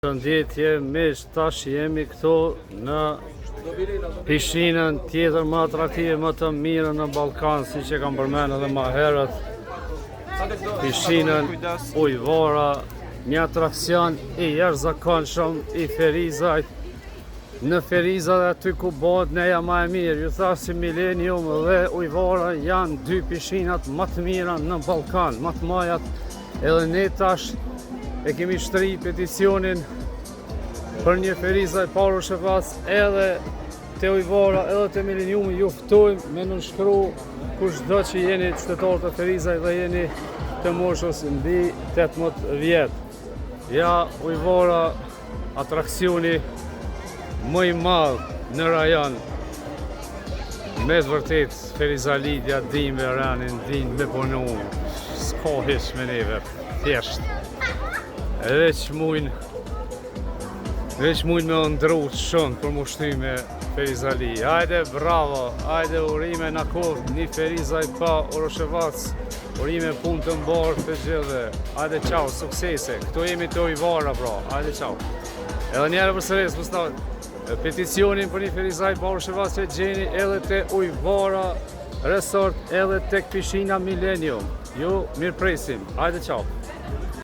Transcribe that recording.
Përshëndetje miq, tash jemi këtu në pishinën tjetër më atraktive, më të mirë në Ballkan, siç e kam përmendur edhe më herët. Pishinën ujvore, një atraksion i jashtëzakonshëm i Ferizajt. Në Ferizat aty ku bëhet neja më e mirë, ju thash si Millennium dhe ujvora janë dy pishinat më të mira në Ballkan, më të mëjat. Edhe ne tash e kemi shtri peticionin për një Ferizaj Parushevas edhe te ujvora edhe te Millennium. Ju ftojmë me nënshkru kushdo që jeni qytetar të Ferizaj dhe jeni të moshës mbi 18 vjet. Ja, ujvora atraksioni më i madh në rajon. Me të vërtet Ferizalidja din me ranin, din me punu. S'ka hiç me neve, thjesht. Veç mujnë me ndru shumë për mu shty me Ferizali. Hajde, bravo, hajde urime në kohë, një Ferizaj pa Parushevas, urime punë të mbarë të gjithë. Hajde, qau, suksese, këtu jemi të ujvara, bro, hajde, qau. Edhe njerë për sëres, peticionin për një Ferizaj Parushevas që gjeni edhe te ujvara resort, edhe tek pishina Millennium. Ju mirë presim, hajde, qau.